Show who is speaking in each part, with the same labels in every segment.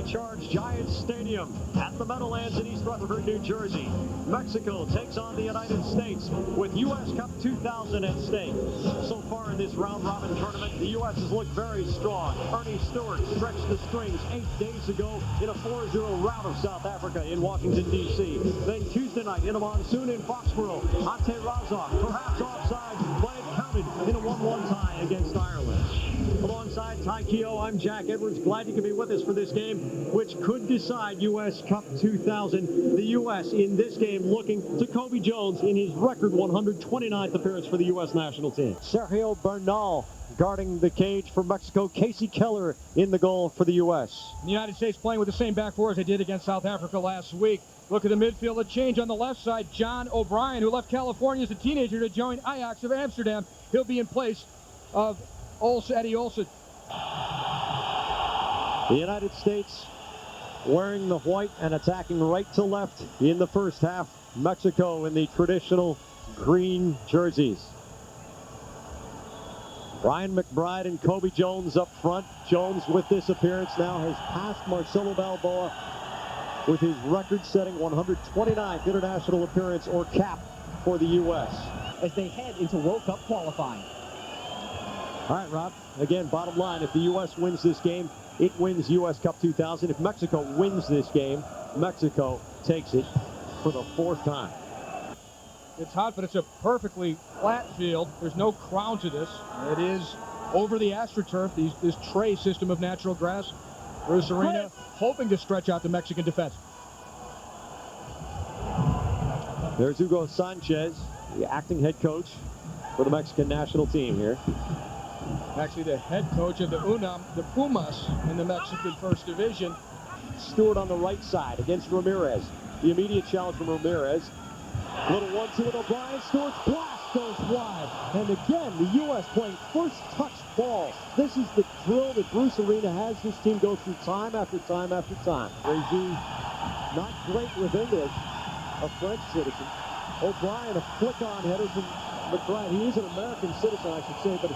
Speaker 1: supercharged Giants Stadium at the Meadowlands in East Rutherford, New Jersey. Mexico takes on the United States with U.S. Cup 2000 at stake. So far in this round-robin tournament, the U.S. has looked very strong. Ernie Stewart stretched the strings 8 days ago in a 4-0 rout of South Africa in Washington, D.C. Then Tuesday night in a monsoon in Foxborough, Ante perhaps offside, but it counted in a 1-1 tie against Ireland. Alongside Ty Keogh, I'm Jack Edwards. Glad you could be with us for this game, which could decide U.S. Cup 2000. The U.S. in this game looking to Kobe Jones in his record 129th appearance for the U.S. national team. Sergio Bernal guarding the cage for Mexico. Casey Keller in the goal for the U.S.
Speaker 2: The United States playing with the same back four as they did against South Africa last week. Look at the midfield, a change on the left side. John O'Brien, who left California as a teenager to join Ajax of Amsterdam. He'll be in place of Eddie Olsen.
Speaker 1: The United States wearing the white and attacking right to left in the first half. Mexico in the traditional green jerseys. Brian McBride and Kobe Jones up front. Jones with this appearance now has passed Marcelo Balboa with his record-setting 129th international appearance or cap for the U.S.
Speaker 3: as they head into World Cup qualifying.
Speaker 1: All right, Rob, again, bottom line, if the U.S. wins this game, it wins U.S. Cup 2000. If Mexico wins this game, Mexico takes it for the 4th time.
Speaker 2: It's hot, but it's a perfectly flat field. There's no crown to this. It is over the AstroTurf, this tray system of natural grass. Bruce Arena hoping to stretch out the Mexican defense.
Speaker 1: There's Hugo Sánchez, the acting head coach for the Mexican national team here.
Speaker 2: Actually, the head coach of the Pumas in the Mexican First Division.
Speaker 1: Stewart on the right side against Ramirez. The immediate challenge from Ramirez. Little 1-2 with O'Brien. Stewart's blast goes wide. And again, the U.S. playing first touch ball. This is the drill that Bruce Arena has this team go through time after time after time. Reggie, not great with English, a French citizen. O'Brien, a flick-on header from McBride. He is an American citizen, I should say, but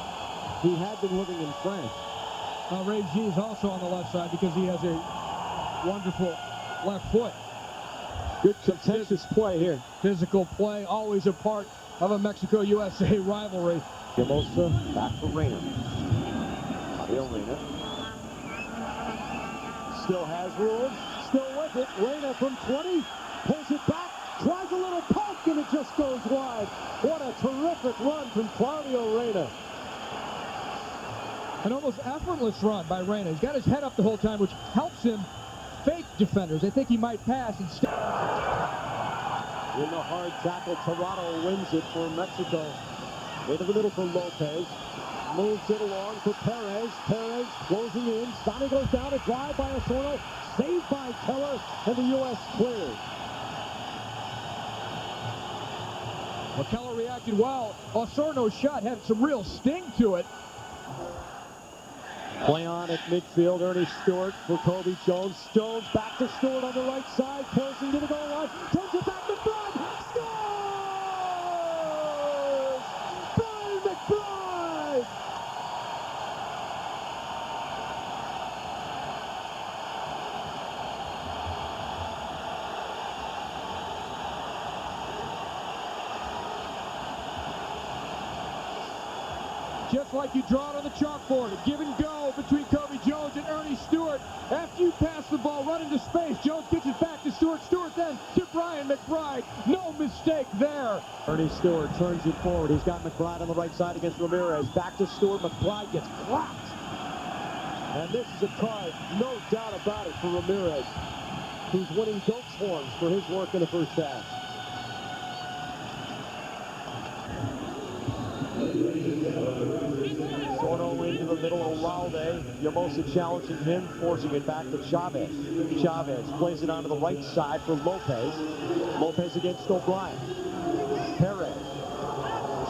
Speaker 1: he had been living in France.
Speaker 2: Reggie is also on the left side because he has a wonderful left foot.
Speaker 1: Good contentious play here.
Speaker 2: Physical play, always a part of a Mexico-USA rivalry.
Speaker 1: Gamosa back for Reyna. Fabio Reyna. Still has room. Still with it. Reyna from 20. Pulls it back. Tries a little poke and it just goes wide. What a terrific run from Claudio Reyna.
Speaker 2: An almost effortless run by Reyna. He's got his head up the whole time, which helps him fake defenders. They think he might pass instead.
Speaker 1: In the hard tackle, Toronto wins it for Mexico. Into the middle for Lopez. Moves it along for Perez. Perez closing in. Stani goes down. A drive by Osorno. Saved by Keller. And the U.S. clears.
Speaker 2: Well, Keller reacted well. Osorno's shot had some real sting to it.
Speaker 1: Play on at midfield. Ernie Stewart for Kobe Jones. Jones back to Stewart on the right side. Passing to the goal line. Turns it back to McBride. Scores! Brian McBride!
Speaker 2: Just like you draw it on the chalkboard, a give and go between Kobe Jones and Ernie Stewart. After you pass the ball, run into space. Jones gets it back to Stewart. Stewart then to Brian McBride. No mistake there.
Speaker 1: Ernie Stewart turns it forward. He's got McBride on the right side against Ramirez. Back to Stewart. McBride gets clapped. And this is a card, no doubt about it, for Ramirez, who's winning goat's horns for his work in the first half. Sorno into the middle, Olalde. Yamosa challenging him, forcing it back to Chavez. Chavez plays it onto the right side for Lopez. Lopez against O'Brien. Perez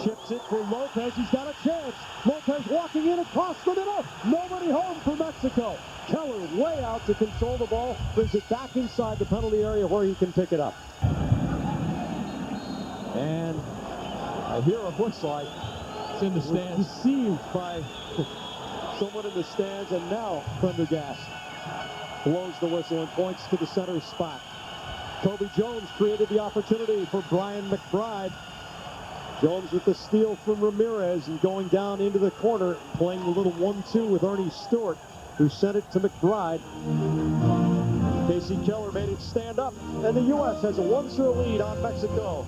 Speaker 1: chips it for Lopez. He's got a chance. Lopez walking in across the middle. Nobody home for Mexico. Keller way out to control the ball. Brings it back inside the penalty area where he can pick it up. And I hear a whistle.
Speaker 2: It's in the stands.
Speaker 1: Deceived by someone in the stands, and now Prendergast blows the whistle and points to the center spot. Kobe Jones created the opportunity for Brian McBride. Jones with the steal from Ramirez and going down into the corner, playing a little 1-2 with Ernie Stewart, who sent it to McBride. Casey Keller made it stand up, and the U.S. has a 1-0 lead on Mexico.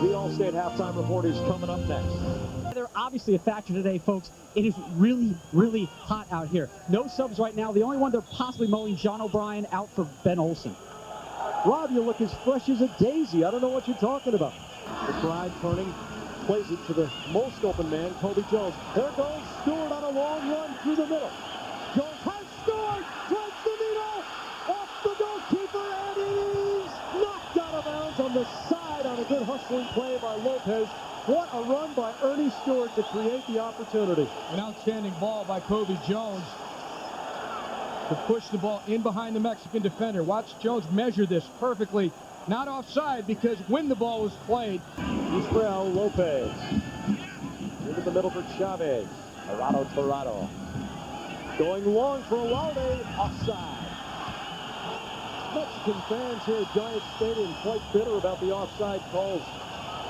Speaker 1: The All-State halftime report is coming up next.
Speaker 3: They're obviously a factor today, folks. It is really, really hot out here. No subs right now. The only one they're possibly mowing, John O'Brien, out for Ben Olsen.
Speaker 1: Rob, you look as fresh as a daisy. I don't know what you're talking about. McBride turning, plays it to the most open man, Kobe Jones. There goes Stewart on a long run through the middle. Jones has Stewart, threads the needle, off the goalkeeper, and he's knocked out of bounds on the side on a good hustling play by Lopez. What a run by Ernie Stewart to create the opportunity.
Speaker 2: An outstanding ball by Kobe Jones to push the ball in behind the Mexican defender. Watch Jones measure this perfectly. Not offside, because when the ball was played.
Speaker 1: Israel Lopez into the middle for Chavez. Torado. Going long for Alaude, offside. Mexican fans here at Giant Stadium quite bitter about the offside calls,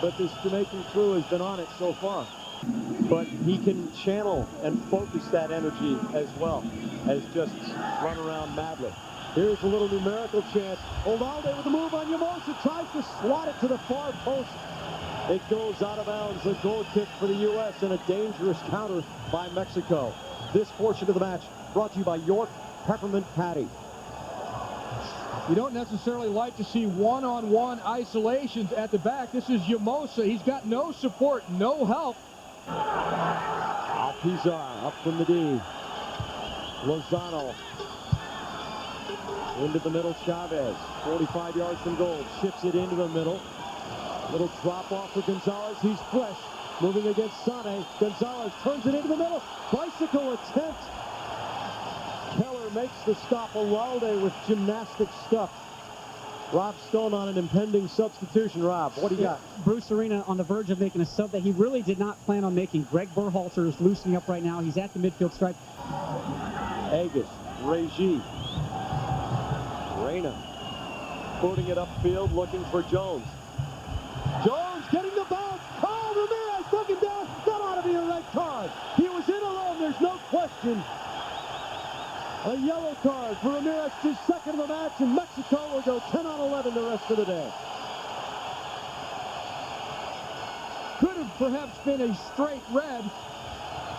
Speaker 1: but this Jamaican crew has been on it so far. But he can channel and focus that energy as well as just run around madly. Here's a little numerical chance. Alaude with a move on Yamosa, tries to slot it to the far post. It goes out of bounds. A goal kick for the U.S. and a dangerous counter by Mexico. This portion of the match brought to you by York Peppermint Patty.
Speaker 2: You don't necessarily like to see one-on-one isolations at the back. This is Yamosa. He's got no support, no help.
Speaker 1: Alpizar up from the D. Lozano into the middle. Chavez, 45 yards from goal, shifts it into the middle. Little drop off for Gonzalez. He's fresh, moving against Sane. Gonzalez turns it into the middle. Bicycle attempt. Keller makes the stop. Alaude with gymnastic stuff. Rob Stone on an impending substitution. Rob, what do you got?
Speaker 3: Bruce Arena on the verge of making a sub that he really did not plan on making. Greg Berhalter is loosening up right now. He's at the midfield stripe.
Speaker 1: Agus, Regis. Reyna putting it upfield, looking for Jones. Jones getting the bounce. Oh, Ramirez looking down. That ought to be a red card. He was in alone. There's no question. A yellow card for Ramirez, his second of the match, and Mexico will go 10 on 11 the rest of the day.
Speaker 2: Could have perhaps been a straight red.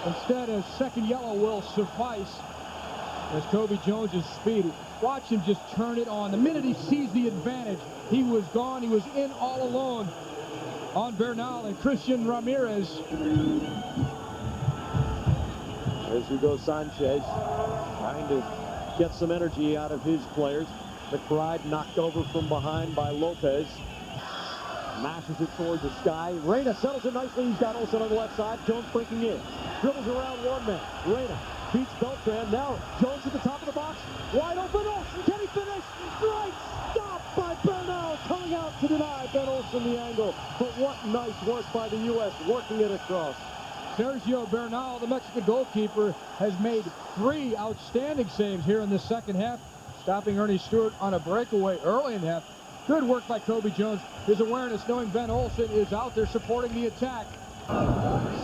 Speaker 2: Instead, a second yellow will suffice. As Kobe Jones' speed. Watch him just turn it on. The minute he sees the advantage, he was gone. He was in all alone on Bernal and Christian Ramirez.
Speaker 1: There's Hugo Sánchez trying to get some energy out of his players. McBride knocked over from behind by Lopez. Mashes it toward the sky. Reyna settles it nicely. He's got Olsen on the left side. Jones breaking in. Dribbles around one man. Reyna beats Beltran. Now Jones at the top of the box. Wide open. Olsen. Can he finish? Right stop by Bernal. Coming out to deny Ben Olsen the angle. But what nice work by the U.S. working it across.
Speaker 2: Sergio Bernal, the Mexican goalkeeper, has made 3 outstanding saves here in the second half, stopping Ernie Stewart on a breakaway early in the half. Good work by Kobe Jones. His awareness, knowing Ben Olsen is out there supporting the attack.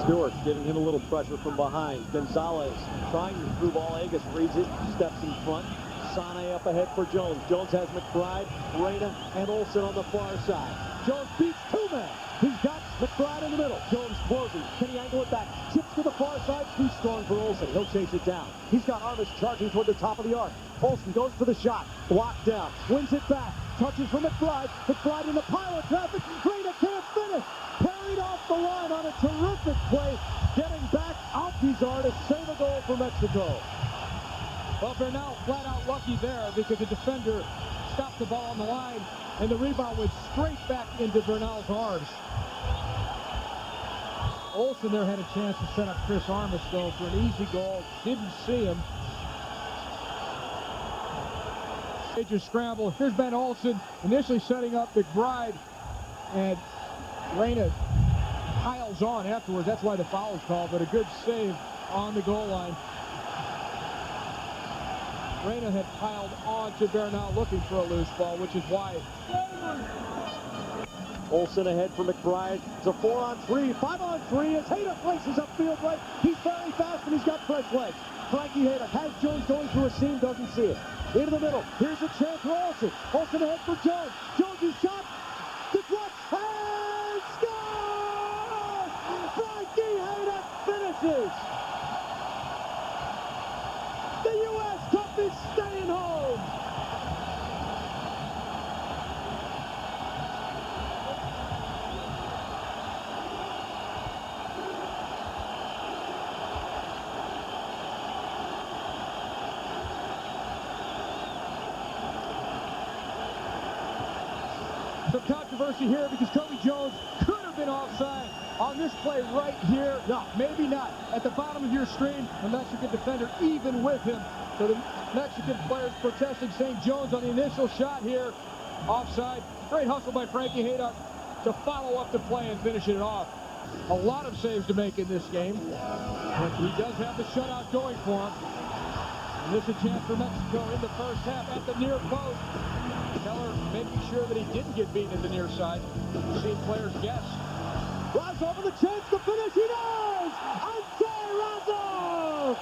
Speaker 1: Stewart giving him a little pressure from behind. Gonzalez trying to through ball. Agus reads it, steps in front. Sane up ahead for Jones. Jones has McBride, Reyna, and Olsen on the far side. Jones beats 2 men. He's got McBride in the middle. Jones closing. Can he angle it back? Chips to the far side. Too strong for Olsen. He'll chase it down. He's got Armas charging toward the top of the arc. Olsen goes for the shot. Blocked down. Wins it back. Touches for McBride. McBride in the pile of traffic. Reyna can't finish. Parried off the line on a terrific play. Getting back Alpizar to save a goal for Mexico.
Speaker 2: Well, Bernal flat out lucky there because the defender stopped the ball on the line and the rebound went straight back into Bernal's arms. Olsen there had a chance to set up Chris Armas though for an easy goal. Didn't see him. Major scramble. Here's Ben Olsen initially setting up McBride, and Reyna piles on afterwards. That's why the foul is called, but a good save on the goal line. Reyna had piled on to Bernal looking for a loose ball, which is why.
Speaker 1: Olsen ahead for McBride. It's a 4-on-3, 5-on-3 as Haydock places upfield right. He's very fast and he's got fresh legs. Frankie Haydock has Jones going through a seam, doesn't see it. Into the middle, here's a chance for Olsen. Olsen ahead for Jones. Jones' shot, deflects, and scores! Frankie Haydock finishes! The U.S. Cup is staying home!
Speaker 2: Some controversy here because Kobe Jones could have been offside on this play right here. No, maybe not. At the bottom of your screen, the Mexican defender even with him. So the Mexican players protesting, saying Jones on the initial shot here. Offside. Great hustle by Frankie Haydock to follow up the play and finish it off. A lot of saves to make in this game. But he does have the shutout going for him. And this is a chance for Mexico in the first half at the near post. Keller making sure that he didn't get beaten at the near side. Seeing players guess.
Speaker 1: Razov with a chance to finish. He does! Ante Razov!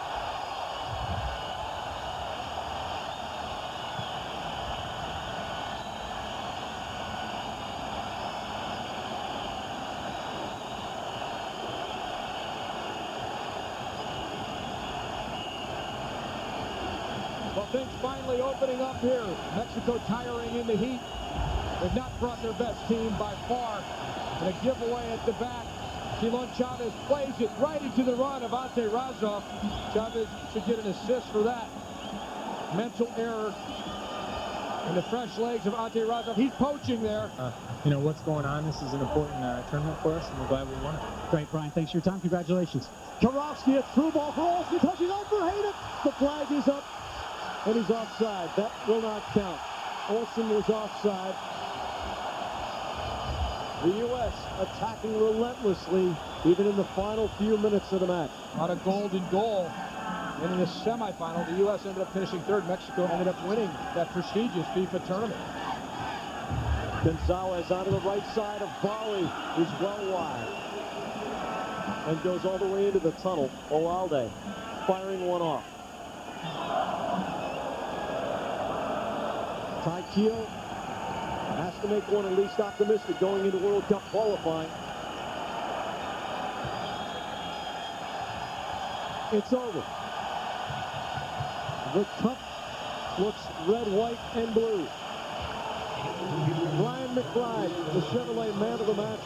Speaker 2: Well, things finally opening up here. Mexico tiring in the heat. They've not brought their best team by far. And a giveaway at the back. Shilon Chavez plays it right into the run of Ante Razov. Chavez should get an assist for that. Mental error in the fresh legs of Ante Razov. He's poaching there.
Speaker 4: You know what's going on. This is an important tournament for us, and we're glad we won it.
Speaker 3: Great, Brian. Thanks for your time. Congratulations.
Speaker 1: Karofsky, a through ball for Olsen, touching on for Haydock. The flag is up, and he's offside. That will not count. Olsen was offside. The U.S. attacking relentlessly, even in the final few minutes of the match.
Speaker 2: On a golden goal. And in the semifinal, the U.S. ended up finishing third. Mexico ended up winning that prestigious FIFA tournament.
Speaker 1: Gonzalez onto the right side of Bali, who's well wide. And goes all the way into the tunnel. Olalde firing one off. Ty Keel has to make one at least optimistic going into World Cup qualifying. It's over. The cup looks red, white, and blue. Brian McBride, the Chevrolet man of the match,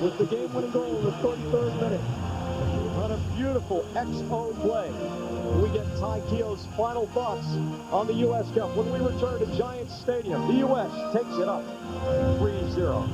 Speaker 1: with the game-winning goal in the 33rd minute on a beautiful XO play. We get Ty Keogh's final thoughts on the U.S. Cup when we return to Giants Stadium. The U.S. takes it up 3-0.